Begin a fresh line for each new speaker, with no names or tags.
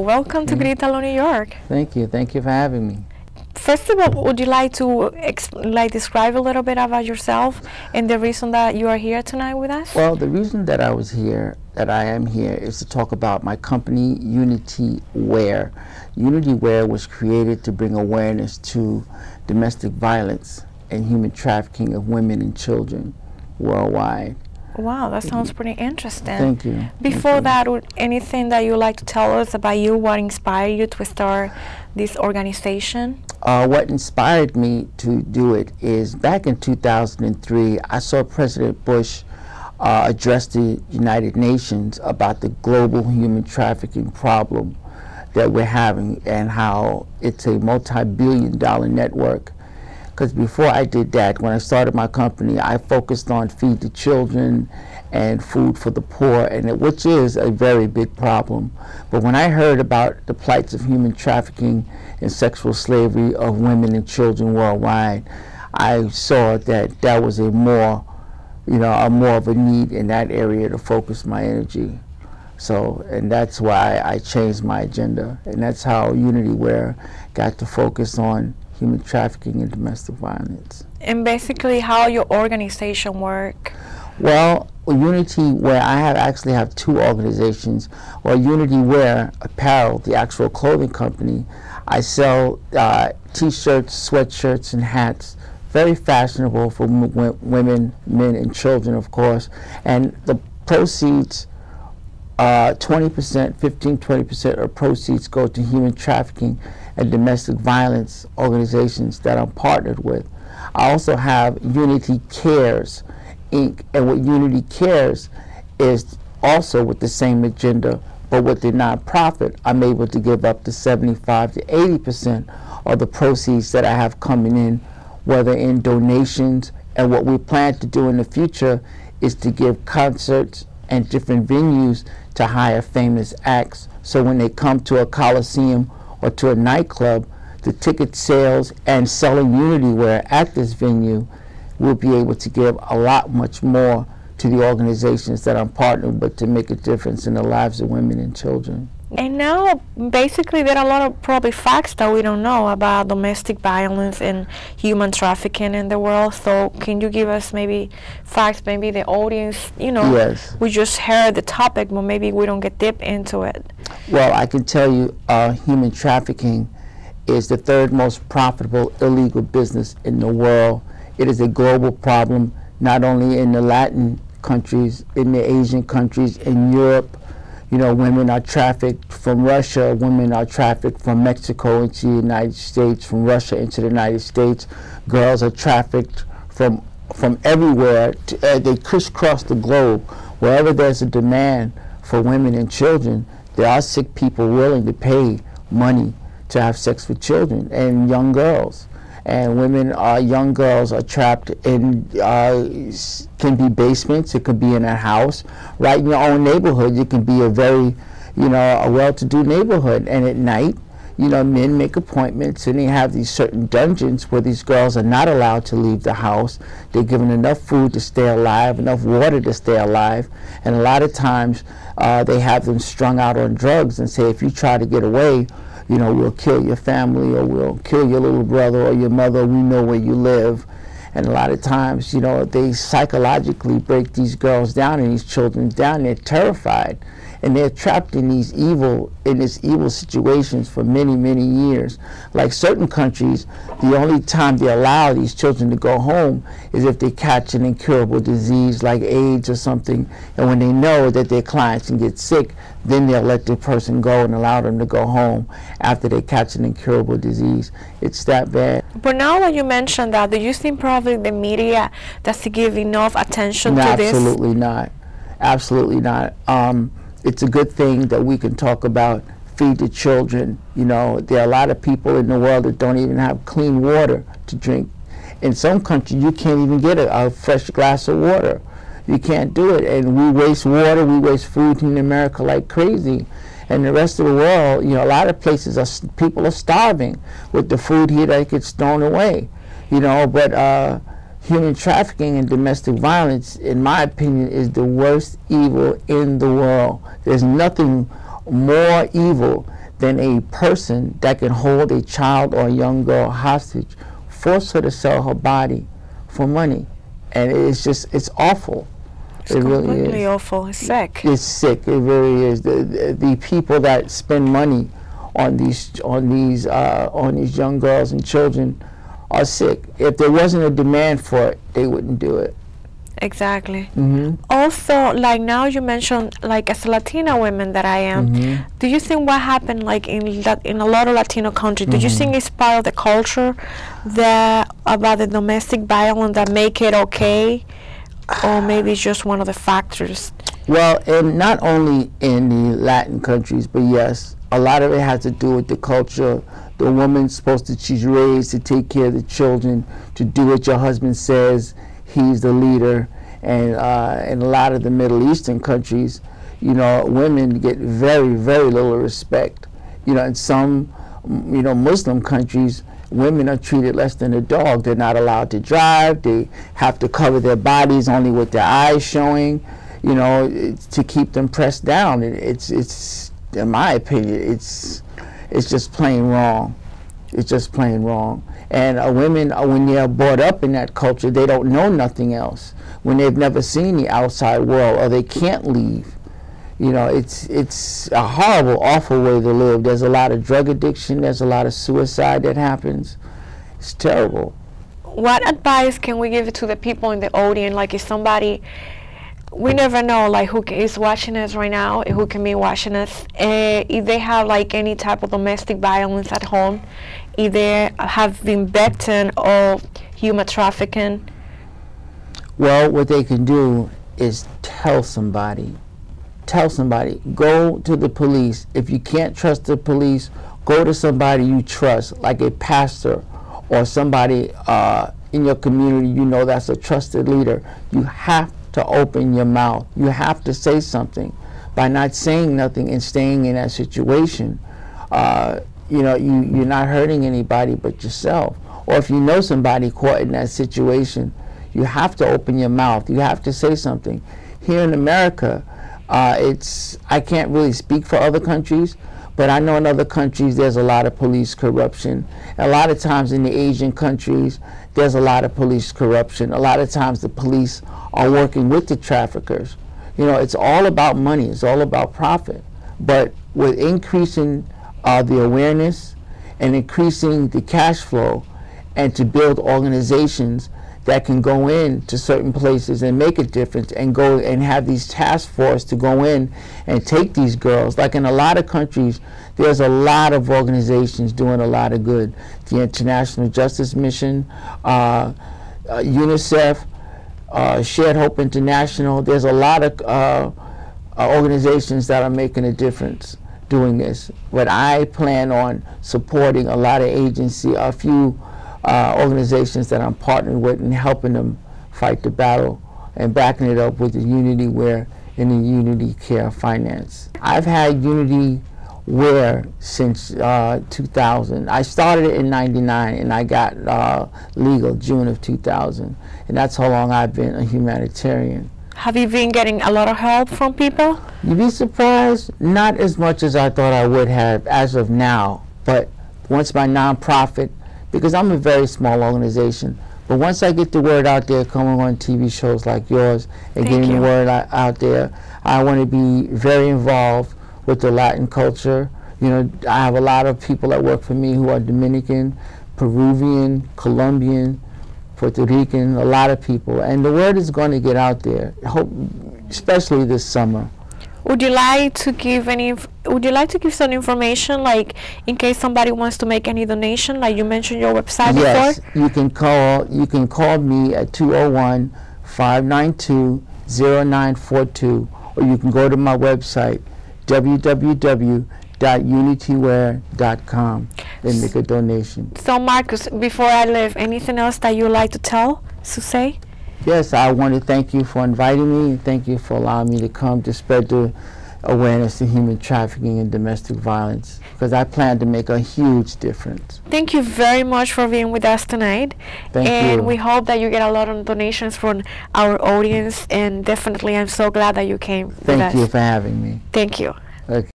Welcome to Gritalo, New York.
Thank you. Thank you for having me.
First of all, would you like to describe a little bit about yourself and the reason that you are here tonight with us?
Well, the reason that I am here, is to talk about my company, Unity Wear. Unity Wear was created to bring awareness to domestic violence and human trafficking of women and children worldwide.
Wow, that sounds pretty interesting.
Thank you.
Before that, anything that you'd like to tell us about you, what inspired you to start this organization?
What inspired me to do it is back in 2003, I saw President Bush address the United Nations about the global human trafficking problem that we're having and how it's a multi-billion-dollar network. Because before I did that, when I started my company, I focused on feed the children and food for the poor, which is a very big problem. But when I heard about the plights of human trafficking and sexual slavery of women and children worldwide, I saw that that was a more of a need in that area to focus my energy. And that's why I changed my agenda, and that's how Unity Wear got to focus on human trafficking and domestic violence.
And basically how your organization work?
Well, Unity Wear, I actually have two organizations. Well, Unity Wear Apparel, the actual clothing company, I sell t-shirts, sweatshirts, and hats, very fashionable for women, men, and children, of course. And the proceeds, 20%, 15-20% of proceeds go to human trafficking and domestic violence organizations that I'm partnered with. I also have Unity Cares, Inc., and what Unity Cares is also with the same agenda, but with the nonprofit, I'm able to give up to 75 to 80% of the proceeds that I have coming in, whether in donations, and what we plan to do in the future is to give concerts and different venues to hire famous acts, so when they come to a coliseum or to a nightclub, the ticket sales and selling Unity Wear at this venue will be able to give much more to the organizations that I'm partnered with to make a difference in the lives of women and children.
And now, basically, there are a lot of probably facts that we don't know about domestic violence and human trafficking in the world. So can you give us maybe facts, maybe the audience,
Yes.
We just heard the topic, but maybe we don't get deep into it.
Well, I can tell you human trafficking is the third most profitable illegal business in the world. It is a global problem, not only in the Latin countries, in the Asian countries, in Europe. Women are trafficked from Russia, women are trafficked from Mexico into the United States, from Russia into the United States. Girls are trafficked from everywhere. They crisscross the globe. Wherever there's a demand for women and children, there are sick people willing to pay money to have sex with children and young girls. And young girls are trapped in, can be basements, it could be in a house, right in your own neighborhood. It can be a very, a well-to-do neighborhood. And at night, men make appointments and they have these certain dungeons where these girls are not allowed to leave the house. They're given enough food to stay alive, enough water to stay alive. And a lot of times they have them strung out on drugs and say, if you try to get away, we'll kill your family, or we'll kill your little brother or your mother. We know where you live. And a lot of times, they psychologically break these girls down and these children down. They're terrified, and they're trapped in these evil situations for many, many years. Like certain countries, the only time they allow these children to go home is if they catch an incurable disease like AIDS or something. And when they know that their clients can get sick, then they'll let the person go and allow them to go home after they catch an incurable disease. It's that bad.
But now that you mentioned that, do you think probably the media doesn't give enough attention to this?
Absolutely not. Absolutely not. It's a good thing that we can talk about feed the children. There are a lot of people in the world that don't even have clean water to drink. In some countries, you can't even get a fresh glass of water. You can't do it, and we waste water, we waste food in America like crazy. And the rest of the world, a lot of places, people are starving with the food here that gets thrown away. But human trafficking and domestic violence, in my opinion, is the worst evil in the world. There's nothing more evil than a person that can hold a child or a young girl hostage, force her to sell her body for money. And it's awful.
It's completely awful. It's sick.
It's sick. It really is. The people that spend money on these young girls and children are sick. If there wasn't a demand for it, they wouldn't do it.
Exactly. Also, like now you mentioned, like as a Latina woman that I am, do you think what happened like in a lot of Latino countries, do you think it's part of the culture that about the domestic violence that make it okay, or maybe it's just one of the factors?
Well, and not only in the Latin countries, but yes, a lot of it has to do with the culture. The woman's supposed to, she's raised to take care of the children, to do what your husband says. He's the leader. And in a lot of the Middle Eastern countries, you know, women get very, very little respect. You know, in some, you know, Muslim countries, women are treated less than a dog. They're not allowed to drive. They have to cover their bodies only with their eyes showing, you know, to keep them pressed down. It's in my opinion, it's just plain wrong. It's just plain wrong. And women, when they're brought up in that culture, they don't know nothing else. When they've never seen the outside world, or they can't leave, you know, it's a horrible, awful way to live. There's a lot of drug addiction. There's a lot of suicide that happens. It's terrible.
What advice can we give to the people in the audience? Like if somebody, we never know like who is watching us right now, who can be watching us, if they have like any type of domestic violence at home, if they have been victim of human trafficking.
Well, what they can do is tell somebody. Tell somebody. Go to the police. If you can't trust the police, go to somebody you trust, like a pastor or somebody in your community you know that's a trusted leader. You have to open your mouth. You have to say something. By not saying nothing and staying in that situation, you know, you're not hurting anybody but yourself. Or if you know somebody caught in that situation, you have to open your mouth. You have to say something. Here in America, I can't really speak for other countries, but I know in other countries there's a lot of police corruption. A lot of times in the Asian countries, there's a lot of police corruption. A lot of times the police are working with the traffickers. You know, it's all about money. It's all about profit. But with increasing the awareness and increasing the cash flow, and to build organizations that can go in to certain places and make a difference, and go and have these task force to go in and take these girls. Like in a lot of countries, there's a lot of organizations doing a lot of good. The International Justice Mission, UNICEF, Shared Hope International. There's a lot of organizations that are making a difference doing this. But I plan on supporting a lot of agencies, a few organizations that I'm partnered with, and helping them fight the battle and backing it up with the Unity Wear and the Unity Care Finance. I've had Unity Wear since 2000. I started it in '99 and I got legal June of 2000, and that's how long I've been a humanitarian.
Have you been getting a lot of help from people?
You'd be surprised, not as much as I thought I would have as of now, but once my nonprofit, because I'm a very small organization, but once I get the word out there, coming on TV shows like yours and getting the word out there, I want to be very involved with the Latin culture. You know, I have a lot of people that work for me who are Dominican, Peruvian, Colombian, Puerto Rican, a lot of people, and the word is going to get out there, especially this summer.
Would you like to give some information, like in case somebody wants to make any donation, like you mentioned your website before?
Yes, you can call me at 201-592-0942, or you can go to my website, www.unitywear.com, and make a donation.
So Marcus, before I leave, anything else that you'd like to say?
Yes, I want to thank you for inviting me, and thank you for allowing me to come to spread the awareness of human trafficking and domestic violence, because I plan to make a huge difference.
Thank you very much for being with us tonight.
Thank you.
And we hope that you get a lot of donations from our audience, and definitely I'm so glad that you came with us.
Thank you for having me.
Thank you.
Okay.